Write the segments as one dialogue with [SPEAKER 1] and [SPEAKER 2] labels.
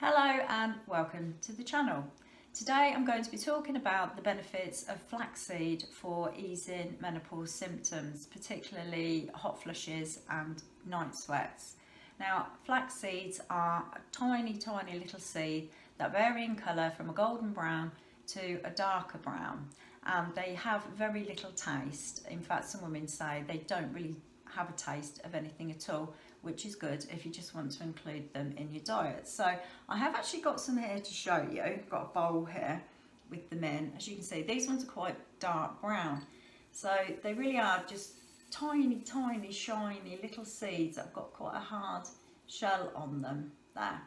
[SPEAKER 1] Hello and welcome to the channel. Today I'm going to be talking about the benefits of flaxseed for easing menopause symptoms, particularly hot flushes and night sweats. Now, flax seeds are a tiny little seed that vary in colour from a golden brown to a darker brown, and they have very little taste. In fact, some women say they don't really have a taste of anything at all, which is good if you just want to include them in your diet. So I have actually got some here to show you. I've got a bowl here with them in. As you can see, these ones are quite dark brown. So they really are just tiny, shiny little seeds that have got quite a hard shell on them there.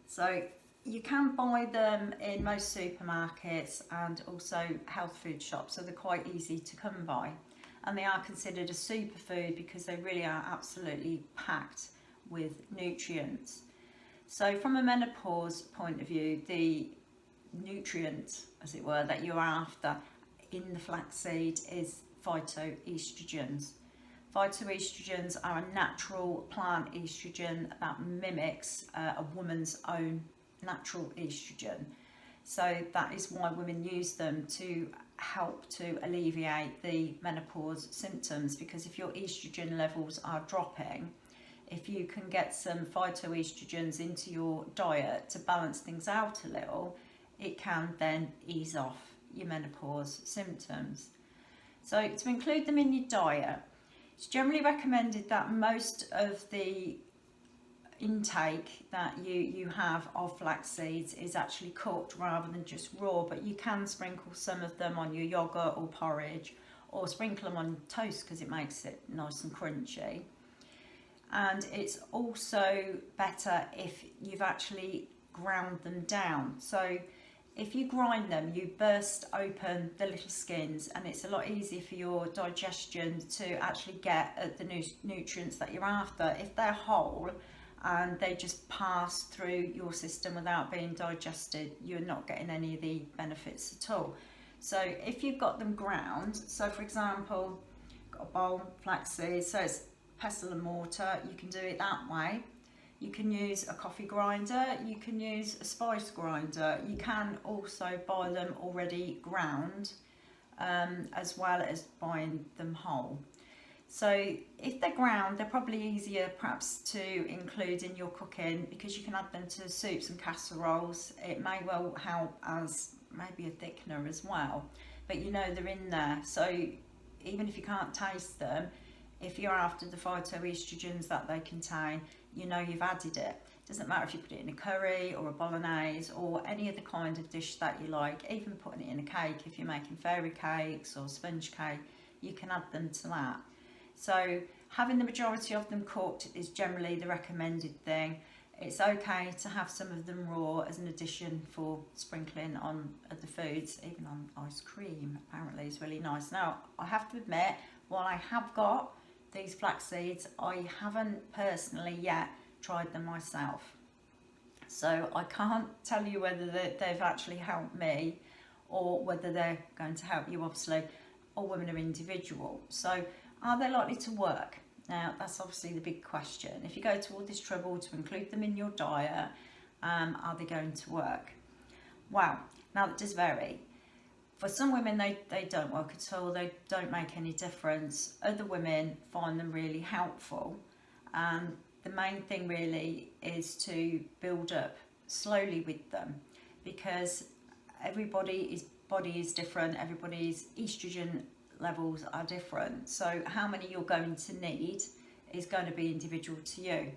[SPEAKER 1] So you can buy them in most supermarkets and also health food shops, so they're quite easy to come by. And they are considered a superfood because they really are absolutely packed with nutrients. So from a menopause point of view, the nutrient, as it were, that you're after in the flaxseed is phytoestrogens. Phytoestrogens are a natural plant estrogen that mimics a woman's own natural estrogen. So that is why women use them to help to alleviate the menopause symptoms, because if your estrogen levels are dropping, if you can get some phytoestrogens into your diet to balance things out a little, it can then ease off your menopause symptoms. So to include them in your diet, it's generally recommended that most of the intake that you have of flax seeds is actually cooked rather than just raw, but you can sprinkle some of them on your yogurt or porridge, or sprinkle them on toast because it makes it nice and crunchy. And it's also better if you've actually ground them down. So if you grind them, you burst open the little skins, and it's a lot easier for your digestion to actually get at the nutrients that you're after. If they're whole and they just pass through your system without being digested, you're not getting any of the benefits at all. So if you've got them ground, so for example, got a bowl, flaxseed, so it's pestle and mortar, you can do it that way. You can use a coffee grinder, you can use a spice grinder, you can also buy them already ground, as well as buying them whole. So if they're ground, they're probably easier perhaps to include in your cooking, because you can add them to soups and casseroles. It may well help as maybe a thickener as well, but you know they're in there. So even if you can't taste them, if you're after the phytoestrogens that they contain, you know you've added it. Doesn't matter if you put it in a curry or a bolognese or any other kind of dish that you like, even putting it in a cake. If you're making fairy cakes or sponge cake, you can add them to that. So having the majority of them cooked is generally the recommended thing. It's okay to have some of them raw as an addition for sprinkling on other foods, even on ice cream apparently is really nice. Now, I have to admit, while I have got these flax seeds, I haven't personally yet tried them myself. So I can't tell you whether they've actually helped me or whether they're going to help you. Obviously, all women are individual. So are they likely to work? Now, that's obviously the big question. If you go to all this trouble to include them in your diet, are they going to work? Well, now that does vary. For some women, they don't work at all. They don't make any difference. Other women find them really helpful. The main thing really is to build up slowly with them, because everybody's body is different. Everybody's estrogen levels are different, so how many you're going to need is going to be individual to you.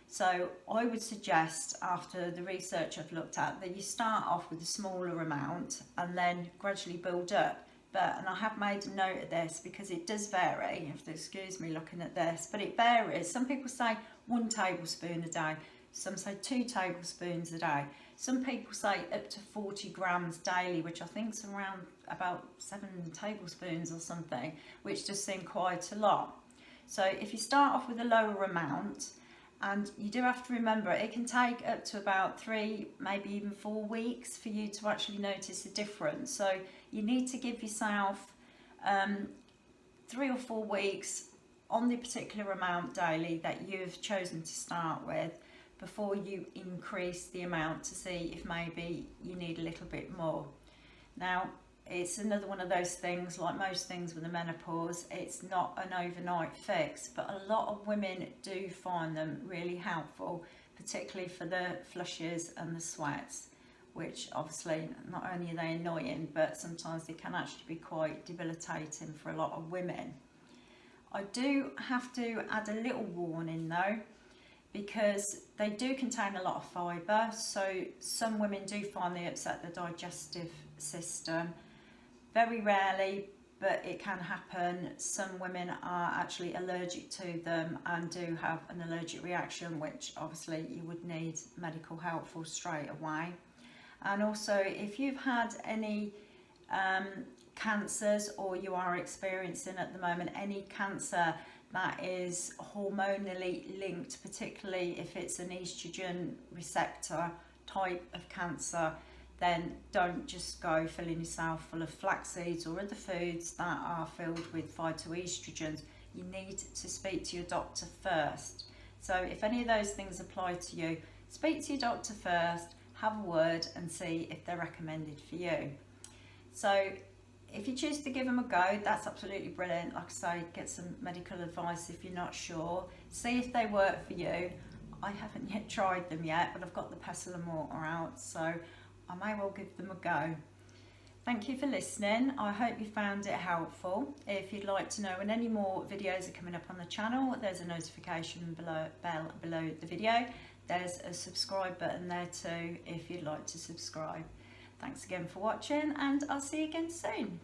[SPEAKER 1] So I would suggest, after the research I've looked at, that you start off with a smaller amount and then gradually build up. And I have made a note of this because it does vary. You have to excuse me looking at this, but it varies. Some people say 1 tablespoon a day, some say 2 tablespoons a day. Some people say up to 40 grams daily, which I think is around about 7 tablespoons or something, which does seem quite a lot. So if you start off with a lower amount, and you do have to remember it can take up to about 3, maybe even 4 weeks for you to actually notice a difference. So you need to give yourself 3 or 4 weeks on the particular amount daily that you've chosen to start with, before you increase the amount to see if maybe you need a little bit more. Now, it's another one of those things, like most things with the menopause, it's not an overnight fix, but a lot of women do find them really helpful, particularly for the flushes and the sweats, which obviously not only are they annoying, but sometimes they can actually be quite debilitating for a lot of women. I do have to add a little warning though, because they do contain a lot of fibre, so some women do find they upset the digestive system. Very rarely, but it can happen. Some women are actually allergic to them and do have an allergic reaction, which obviously you would need medical help for straight away. And also, if you've had any cancers, or you are experiencing at the moment any cancer that is hormonally linked, particularly if it's an estrogen receptor type of cancer, then don't just go filling yourself full of flax seeds or other foods that are filled with phytoestrogens. You need to speak to your doctor first. So if any of those things apply to you, speak to your doctor first, have a word and see if they're recommended for you. So if you choose to give them a go, that's absolutely brilliant. Like I say, get some medical advice if you're not sure. See if they work for you. I haven't yet tried them yet, but I've got the pestle and mortar out, so I may well give them a go. Thank you for listening. I hope you found it helpful. If you'd like to know when any more videos are coming up on the channel, there's a notification bell below the video. There's a subscribe button there too if you'd like to subscribe. Thanks again for watching, and I'll see you again soon.